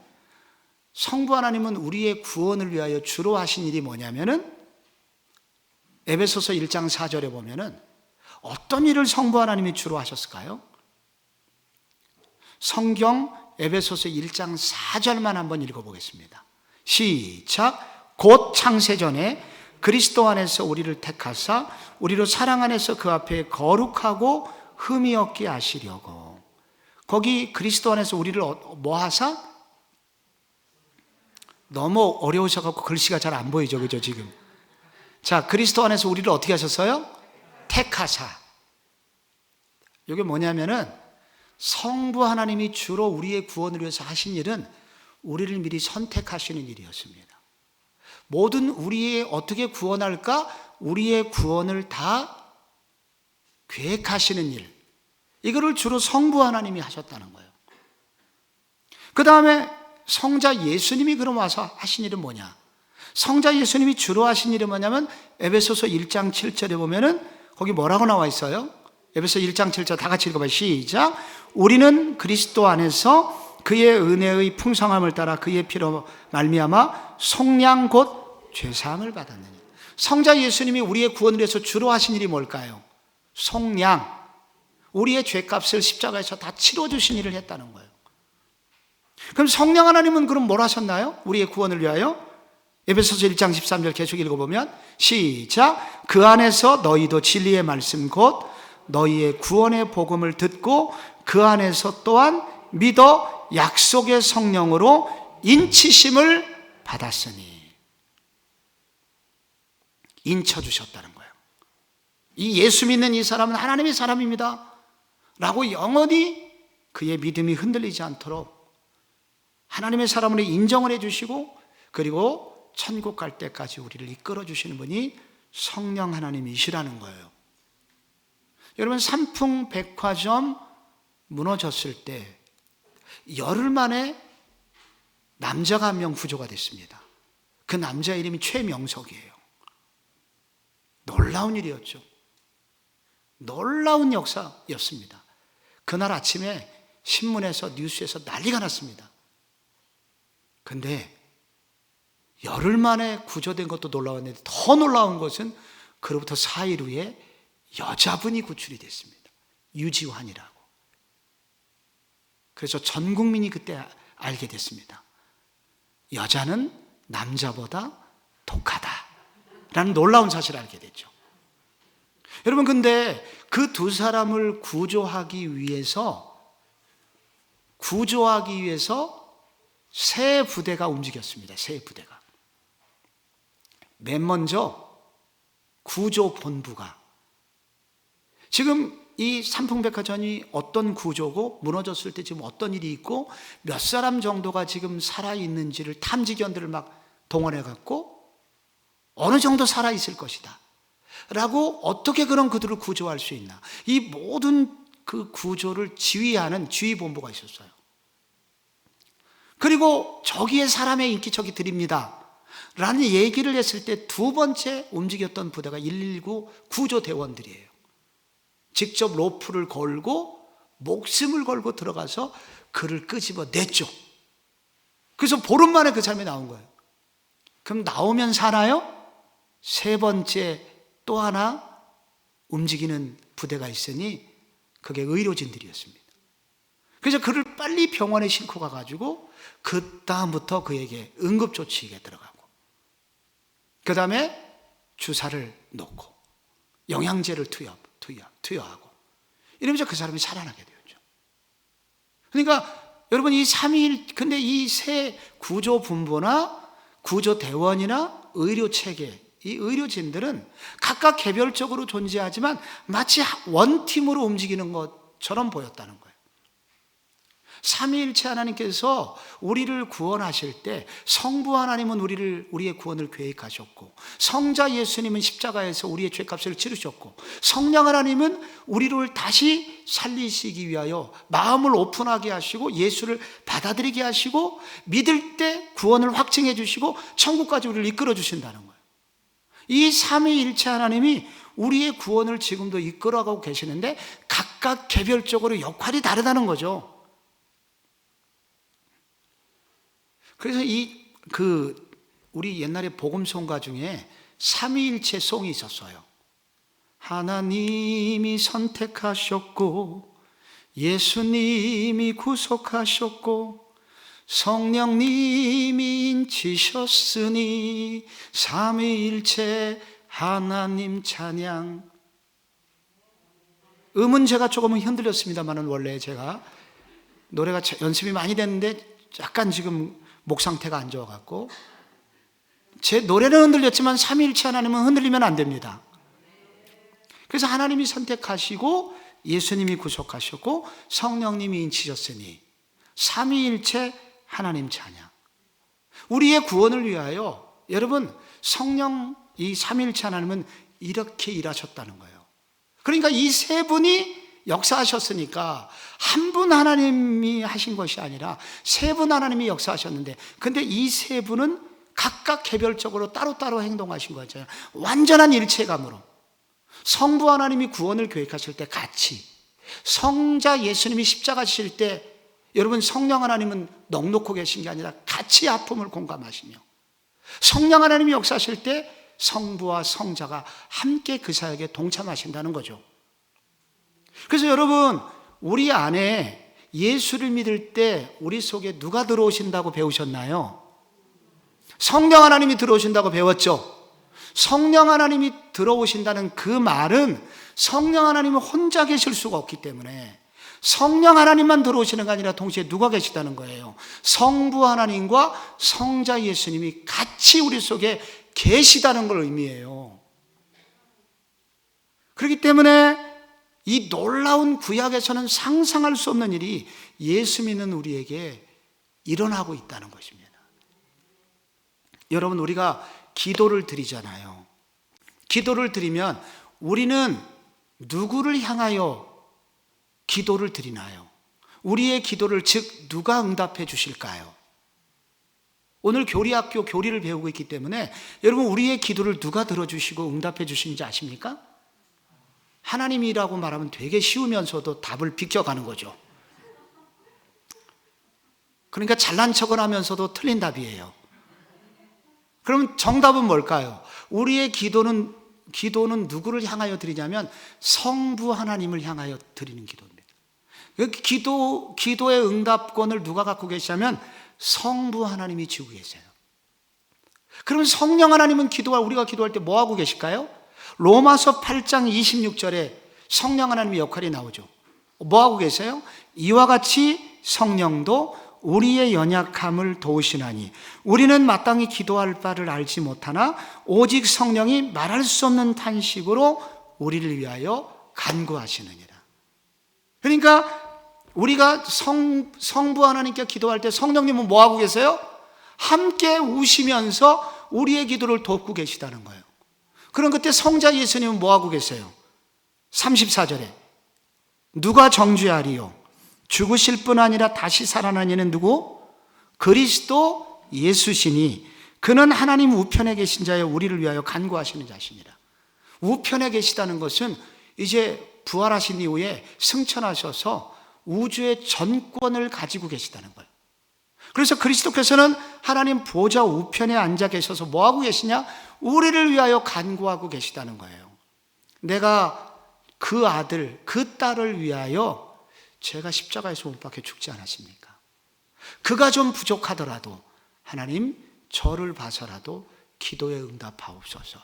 성부 하나님은 우리의 구원을 위하여 주로 하신 일이 뭐냐면은, 에베소서 1장 4절에 보면은 어떤 일을 성부 하나님이 주로 하셨을까요? 성경 에베소서 1장 4절만 한번 읽어보겠습니다. 시작. 곧 창세전에 그리스도 안에서 우리를 택하사 우리로 사랑 안에서 그 앞에 거룩하고 흠이 없게 하시려고. 거기 그리스도 안에서 우리를 뭐 하사? 너무 어려우셔갖고 글씨가 잘 안 보이죠, 그죠, 지금? 자, 그리스도 안에서 우리를 어떻게 하셨어요? 택하사. 이게 뭐냐면은, 성부 하나님이 주로 우리의 구원을 위해서 하신 일은 우리를 미리 선택하시는 일이었습니다. 모든 우리의 어떻게 구원할까? 우리의 구원을 다 계획하시는 일, 이거를 주로 성부 하나님이 하셨다는 거예요. 그 다음에 성자 예수님이 그럼 와서 하신 일은 뭐냐? 성자 예수님이 주로 하신 일은 뭐냐면, 에베소서 1장 7절에 보면은 거기 뭐라고 나와 있어요? 에베소 1장 7절 다 같이 읽어봐요. 시작. 우리는 그리스도 안에서 그의 은혜의 풍성함을 따라 그의 피로 말미암아 속량 곧 죄사함을 받았느니. 성자 예수님이 우리의 구원을 위해서 주로 하신 일이 뭘까요? 속량. 우리의 죄값을 십자가에서 다 치러주신 일을 했다는 거예요. 그럼 성령 하나님은 그럼 뭘 하셨나요? 우리의 구원을 위하여? 에베소서 1장 13절 계속 읽어보면 시작. 그 안에서 너희도 진리의 말씀 곧 너희의 구원의 복음을 듣고 그 안에서 또한 믿어 약속의 성령으로 인치심을 받았으니. 인쳐주셨다는 거예요. 이 예수 믿는 이 사람은 하나님의 사람입니다 라고 영원히 그의 믿음이 흔들리지 않도록 하나님의 사람으로 인정을 해주시고, 그리고 천국 갈 때까지 우리를 이끌어 주시는 분이 성령 하나님이시라는 거예요. 여러분, 삼풍백화점 무너졌을 때 열흘 만에 남자가 한 명 구조가 됐습니다. 그 남자 이름이 최명석이에요. 놀라운 일이었죠. 놀라운 역사였습니다. 그날 아침에 신문에서, 뉴스에서 난리가 났습니다. 근데 열흘 만에 구조된 것도 놀라웠는데 더 놀라운 것은 그로부터 4일 후에 여자분이 구출이 됐습니다. 유지환이라고. 그래서 전 국민이 그때 알게 됐습니다. 여자는 남자보다 독하다라는 놀라운 사실을 알게 됐죠. 여러분, 근데 그 두 사람을 구조하기 위해서 세 부대가 움직였습니다. 세 부대가. 맨 먼저 구조본부가, 지금 이 삼풍백화점이 어떤 구조고 무너졌을 때 지금 어떤 일이 있고 몇 사람 정도가 지금 살아있는지를 탐지견들을 막 동원해 갖고 어느 정도 살아있을 것이다 라고 어떻게 그런 그들을 구조할 수 있나, 이 모든 그 구조를 지휘하는 지휘본부가 있었어요. 그리고 저기에 사람의 인기척이 드립니다 라는 얘기를 했을 때 두 번째 움직였던 부대가 119 구조대원들이에요. 직접 로프를 걸고 목숨을 걸고 들어가서 그를 끄집어냈죠. 그래서 보름 만에 그 사람이 나온 거예요. 그럼 나오면 사나요? 세 번째 또 하나 움직이는 부대가 있으니 그게 의료진들이었습니다. 그래서 그를 빨리 병원에 싣고 가가지고 그 다음부터 그에게 응급조치에 들어가고 그 다음에 주사를 놓고 영양제를 투여하고 이러면서 그 사람이 살아나게 되었죠. 그러니까 여러분 이 3일, 근데 이 세 구조분부나 구조대원이나 의료체계, 이 의료진들은 각각 개별적으로 존재하지만 마치 원팀으로 움직이는 것처럼 보였다는 거예요. 삼위일체 하나님께서 우리를 구원하실 때 성부 하나님은 우리의 구원을 계획하셨고, 성자 예수님은 십자가에서 우리의 죄값을 치르셨고, 성령 하나님은 우리를 다시 살리시기 위하여 마음을 오픈하게 하시고 예수를 받아들이게 하시고 믿을 때 구원을 확증해 주시고 천국까지 우리를 이끌어 주신다는 거예요. 이 삼위일체 하나님이 우리의 구원을 지금도 이끌어가고 계시는데 각각 개별적으로 역할이 다르다는 거죠. 그래서 우리 옛날에 복음송가 중에 삼위일체 송이 있었어요. 하나님이 선택하셨고 예수님이 구속하셨고 성령님이 인치셨으니 삼위일체 하나님 찬양. 음은 제가 조금은 흔들렸습니다만 원래 제가 노래가 연습이 많이 됐는데 약간 지금 목 상태가 안 좋아갖고 제 노래는 흔들렸지만 삼위일체 하나님은 흔들리면 안 됩니다. 그래서 하나님이 선택하시고 예수님이 구속하셨고 성령님이 인치셨으니 삼위일체 하나님 찬양. 우리의 구원을 위하여 여러분 성령 이 삼위일체 하나님은 이렇게 일하셨다는 거예요. 그러니까 이 세 분이 역사하셨으니까 한 분 하나님이 하신 것이 아니라 세 분 하나님이 역사하셨는데, 근데 이 세 분은 각각 개별적으로 따로따로 행동하신 거잖아요. 완전한 일체감으로 성부 하나님이 구원을 계획하실 때 같이, 성자 예수님이 십자가 지실 때 여러분 성령 하나님은 넉놓고 계신 게 아니라 같이 아픔을 공감하시며, 성령 하나님이 역사하실 때 성부와 성자가 함께 그 사역에 동참하신다는 거죠. 그래서 여러분 우리 안에 예수를 믿을 때 우리 속에 누가 들어오신다고 배우셨나요? 성령 하나님이 들어오신다고 배웠죠. 성령 하나님이 들어오신다는 그 말은 성령 하나님은 혼자 계실 수가 없기 때문에 성령 하나님만 들어오시는 게 아니라 동시에 누가 계시다는 거예요? 성부 하나님과 성자 예수님이 같이 우리 속에 계시다는 걸 의미해요. 그렇기 때문에 이 놀라운 구약에서는 상상할 수 없는 일이 예수 믿는 우리에게 일어나고 있다는 것입니다. 여러분 우리가 기도를 드리잖아요. 기도를 드리면 우리는 누구를 향하여 기도를 드리나요? 우리의 기도를 즉 누가 응답해 주실까요? 오늘 교리학교 교리를 배우고 있기 때문에 여러분 우리의 기도를 누가 들어주시고 응답해 주시는지 아십니까? 하나님이라고 말하면 되게 쉬우면서도 답을 비껴가는 거죠. 그러니까 잘난 척을 하면서도 틀린 답이에요. 그럼 정답은 뭘까요? 우리의 기도는 누구를 향하여 드리냐면 성부 하나님을 향하여 드리는 기도입니다. 기도의 응답권을 누가 갖고 계시냐면 성부 하나님이 쥐고 계세요. 그러면 성령 하나님은 우리가 기도할 때 뭐 하고 계실까요? 로마서 8장 26절에 성령 하나님의 역할이 나오죠. 뭐 하고 계세요? 이와 같이 성령도 우리의 연약함을 도우시나니 우리는 마땅히 기도할 바를 알지 못하나 오직 성령이 말할 수 없는 탄식으로 우리를 위하여 간구하시느니라. 그러니까 우리가 성부 하나님께 기도할 때 성령님은 뭐 하고 계세요? 함께 우시면서 우리의 기도를 돕고 계시다는 거예요. 그럼 그때 성자 예수님은 뭐 하고 계세요? 34절에 누가 정죄하리요? 죽으실 뿐 아니라 다시 살아난 이는 누구? 그리스도 예수시니 그는 하나님 우편에 계신 자여 우리를 위하여 간구하시는 자십니다. 우편에 계시다는 것은 이제 부활하신 이후에 승천하셔서 우주의 전권을 가지고 계시다는 거예요. 그래서 그리스도께서는 하나님 보좌 우편에 앉아 계셔서 뭐 하고 계시냐? 우리를 위하여 간구하고 계시다는 거예요. 내가 그 아들, 그 딸을 위하여 제가 십자가에서 못 박혀 죽지 않았습니까? 그가 좀 부족하더라도 하나님 저를 봐서라도 기도에 응답하옵소서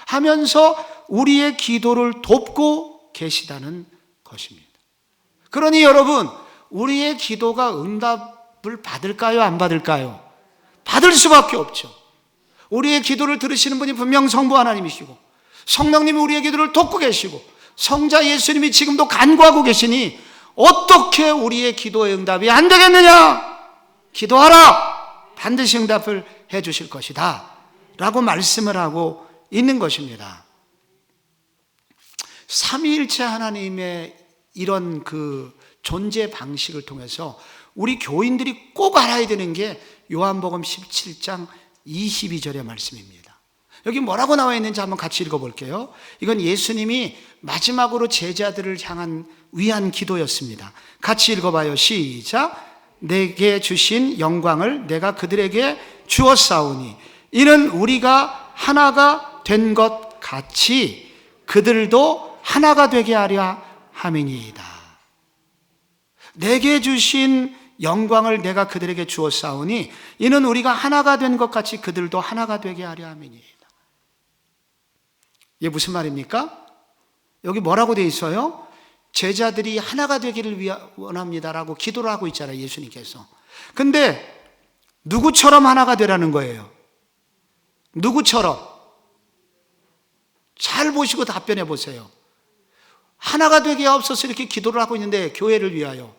하면서 우리의 기도를 돕고 계시다는 것입니다. 그러니 여러분, 우리의 기도가 응답을 받을까요? 안 받을까요? 받을 수밖에 없죠. 우리의 기도를 들으시는 분이 분명 성부 하나님이시고 성령님이 우리의 기도를 돕고 계시고 성자 예수님이 지금도 간구하고 계시니 어떻게 우리의 기도의 응답이 안 되겠느냐? 기도하라! 반드시 응답을 해 주실 것이다 라고 말씀을 하고 있는 것입니다. 삼위일체 하나님의 이런 그 존재 방식을 통해서 우리 교인들이 꼭 알아야 되는 게 요한복음 17장 22절의 말씀입니다. 여기 뭐라고 나와 있는지 한번 같이 읽어볼게요. 이건 예수님이 마지막으로 제자들을 향한 위한 기도였습니다. 같이 읽어봐요. 시작. 내게 주신 영광을 내가 그들에게 주었사오니 이는 우리가 하나가 된 것 같이 그들도 하나가 되게 하려 함이니이다. 내게 주신 영광을 내가 그들에게 주었사오니 이는 우리가 하나가 된 것 같이 그들도 하나가 되게 하려 함이니이다. 이게 무슨 말입니까? 여기 뭐라고 돼 있어요? 제자들이 하나가 되기를 원합니다라고 기도를 하고 있잖아요, 예수님께서. 근데 누구처럼 하나가 되라는 거예요? 누구처럼? 잘 보시고 답변해 보세요. 하나가 되게 하옵소서 이렇게 기도를 하고 있는데 교회를 위하여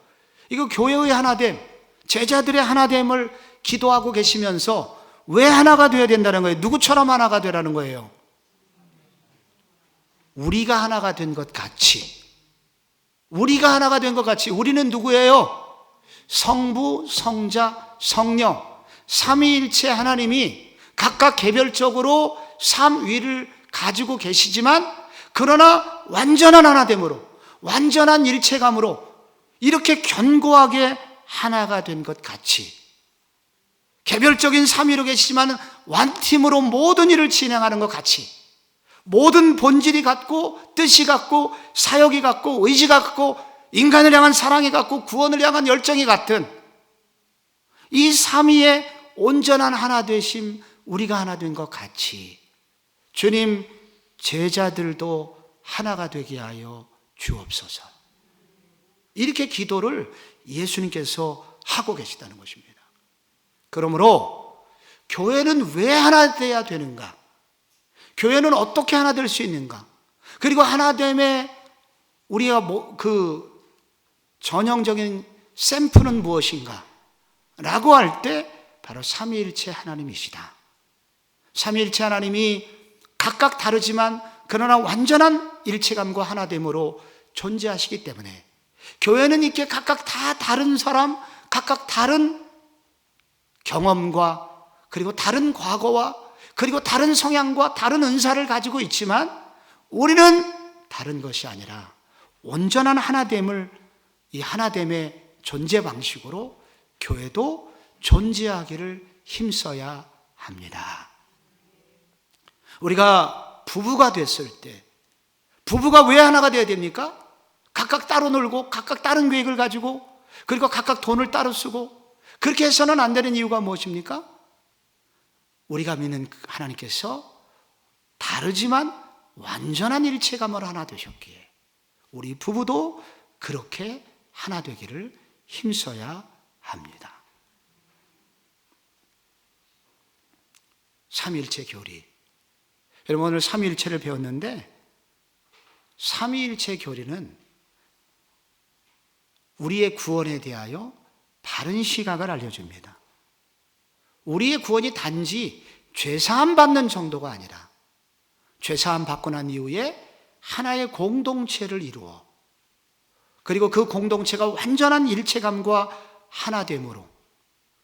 이거 교회의 하나됨, 제자들의 하나됨을 기도하고 계시면서 왜 하나가 되어야 된다는 거예요? 누구처럼 하나가 되라는 거예요? 우리가 하나가 된 것 같이, 우리가 하나가 된 것 같이. 우리는 누구예요? 성부, 성자, 성령 삼위일체 하나님이 각각 개별적으로 삼위를 가지고 계시지만 그러나 완전한 하나됨으로, 완전한 일체감으로 이렇게 견고하게 하나가 된 것 같이 개별적인 삼위로 계시지만 완팀으로 모든 일을 진행하는 것 같이 모든 본질이 같고 뜻이 같고 사역이 같고 의지가 같고 인간을 향한 사랑이 같고 구원을 향한 열정이 같은 이 삼위의 온전한 하나 되심, 우리가 하나 된 것 같이 주님 제자들도 하나가 되게 하여 주옵소서. 이렇게 기도를 예수님께서 하고 계시다는 것입니다. 그러므로 교회는 왜 하나 돼야 되는가? 교회는 어떻게 하나 될 수 있는가? 그리고 하나됨의 우리가 그 전형적인 샘플은 무엇인가? 라고 할 때 바로 삼위일체 하나님이시다. 삼위일체 하나님이 각각 다르지만 그러나 완전한 일체감과 하나됨으로 존재하시기 때문에 교회는 이렇게 각각 다 다른 사람, 각각 다른 경험과 그리고 다른 과거와 그리고 다른 성향과 다른 은사를 가지고 있지만 우리는 다른 것이 아니라 온전한 하나됨을 이 하나됨의 존재 방식으로 교회도 존재하기를 힘써야 합니다. 우리가 부부가 됐을 때 부부가 왜 하나가 되어야 됩니까? 각각 따로 놀고 각각 다른 계획을 가지고 그리고 각각 돈을 따로 쓰고 그렇게 해서는 안 되는 이유가 무엇입니까? 우리가 믿는 하나님께서 다르지만 완전한 일체감으로 하나 되셨기에 우리 부부도 그렇게 하나 되기를 힘써야 합니다. 삼위일체 교리. 여러분 오늘 삼위일체를 배웠는데 삼위일체 교리는 우리의 구원에 대하여 바른 시각을 알려줍니다. 우리의 구원이 단지 죄사함 받는 정도가 아니라 죄사함 받고 난 이후에 하나의 공동체를 이루어, 그리고 그 공동체가 완전한 일체감과 하나됨으로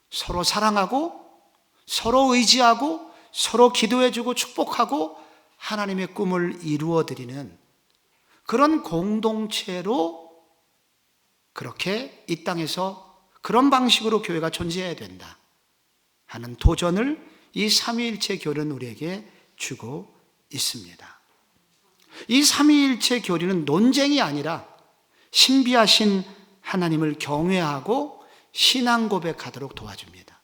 서로 사랑하고 서로 의지하고 서로 기도해주고 축복하고 하나님의 꿈을 이루어드리는 그런 공동체로, 그렇게 이 땅에서 그런 방식으로 교회가 존재해야 된다 하는 도전을 이 삼위일체 교리는 우리에게 주고 있습니다. 이 삼위일체 교리는 논쟁이 아니라 신비하신 하나님을 경외하고 신앙 고백하도록 도와줍니다.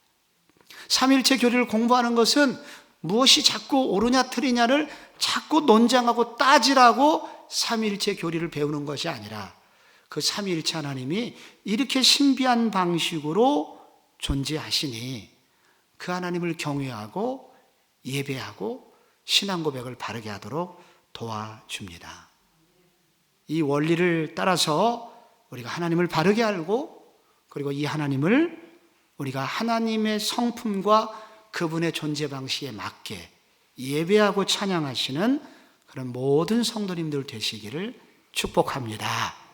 삼위일체 교리를 공부하는 것은 무엇이 자꾸 옳으냐 틀리냐를 자꾸 논쟁하고 따지라고 삼위일체 교리를 배우는 것이 아니라, 그 삼위일체 하나님이 이렇게 신비한 방식으로 존재하시니 그 하나님을 경외하고 예배하고 신앙 고백을 바르게 하도록 도와줍니다. 이 원리를 따라서 우리가 하나님을 바르게 알고, 그리고 이 하나님을 우리가 하나님의 성품과 그분의 존재 방식에 맞게 예배하고 찬양하시는 그런 모든 성도님들 되시기를 축복합니다.